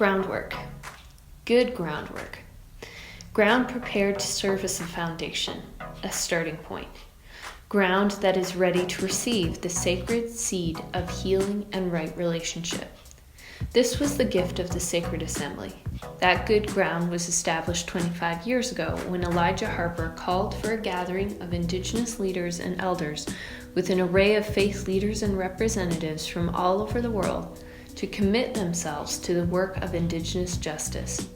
Groundwork. Good groundwork. Ground prepared to serve as a foundation, a starting point. Ground that is ready to receive the sacred seed of healing and right relationship. This was the gift of the Sacred Assembly. That good ground was established 25 years ago when Elijah Harper called for a gathering of Indigenous leaders and elders with an array of faith leaders and representatives from all over the world to commit themselves to the work of Indigenous justice.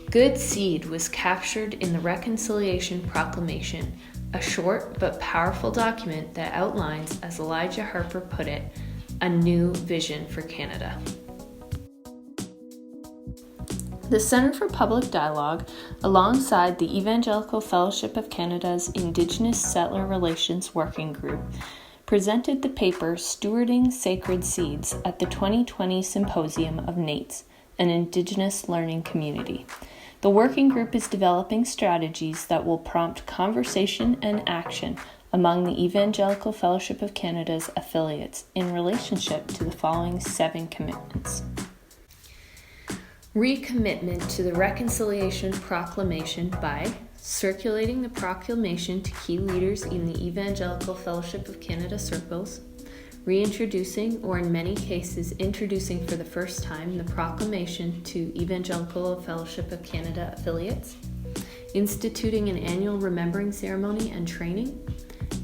Good seed was captured in the Reconciliation Proclamation, a short but powerful document that outlines, as Elijah Harper put it, a new vision for Canada. The Centre for Public Dialogue, alongside the Evangelical Fellowship of Canada's Indigenous-Settler Relations Working Group, presented the paper Stewarding Sacred Seeds at the 2020 symposium of NAIITS, an Indigenous Learning Community. The working group is developing strategies that will prompt conversation and action among the Evangelical Fellowship of Canada's affiliates in relationship to the following 7 commitments. Recommitment to the Reconciliation Proclamation by circulating the proclamation to key leaders in the Evangelical Fellowship of Canada circles, reintroducing, or in many cases introducing for the first time, the proclamation to Evangelical Fellowship of Canada affiliates, instituting an annual remembering ceremony and training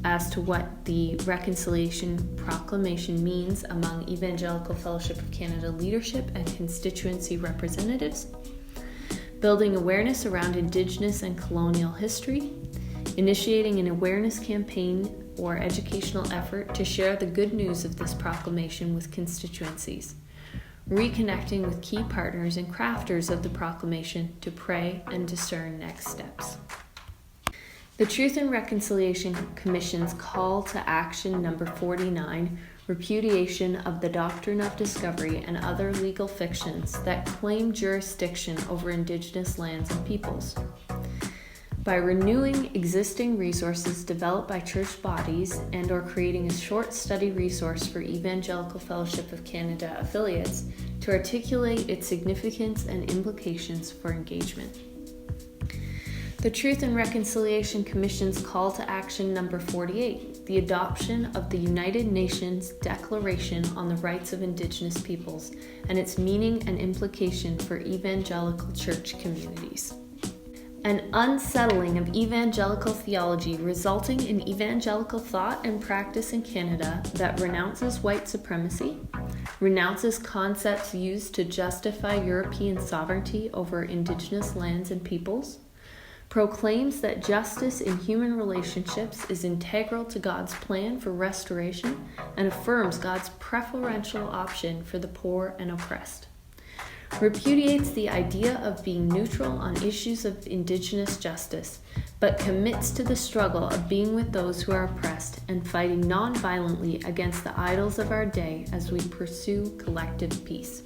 as to what the Reconciliation Proclamation means among Evangelical Fellowship of Canada leadership and constituency representatives, building awareness around Indigenous and colonial history, initiating an awareness campaign or educational effort to share the good news of this proclamation with constituencies, reconnecting with key partners and crafters of the proclamation to pray and discern next steps. The Truth and Reconciliation Commission's call to action number 49, repudiation of the doctrine of discovery and other legal fictions that claim jurisdiction over Indigenous lands and peoples. By renewing existing resources developed by church bodies and or creating a short study resource for Evangelical Fellowship of Canada affiliates to articulate its significance and implications for engagement. The Truth and Reconciliation Commission's call to action number 48, the adoption of the United Nations Declaration on the Rights of Indigenous Peoples and its meaning and implication for evangelical church communities. An unsettling of evangelical theology resulting in evangelical thought and practice in Canada that renounces white supremacy, renounces concepts used to justify European sovereignty over Indigenous lands and peoples, proclaims that justice in human relationships is integral to God's plan for restoration and affirms God's preferential option for the poor and oppressed, repudiates the idea of being neutral on issues of Indigenous justice, but commits to the struggle of being with those who are oppressed and fighting non-violently against the idols of our day as we pursue collective peace.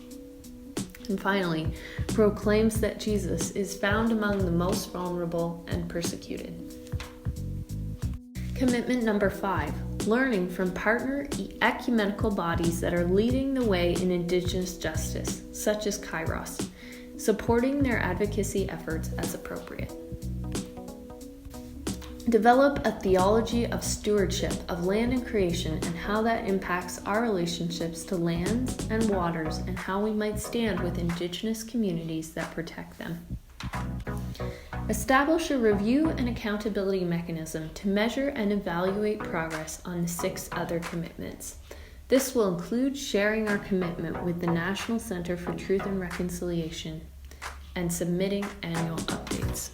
And finally, proclaims that Jesus is found among the most vulnerable and persecuted. Commitment number 5, learning from partner ecumenical bodies that are leading the way in Indigenous justice, such as Kairos, supporting their advocacy efforts as appropriate. Develop a theology of stewardship of land and creation and how that impacts our relationships to lands and waters and how we might stand with Indigenous communities that protect them. Establish a review and accountability mechanism to measure and evaluate progress on the 6 other commitments. This will include sharing our commitment with the National Centre for Truth and Reconciliation and submitting annual updates.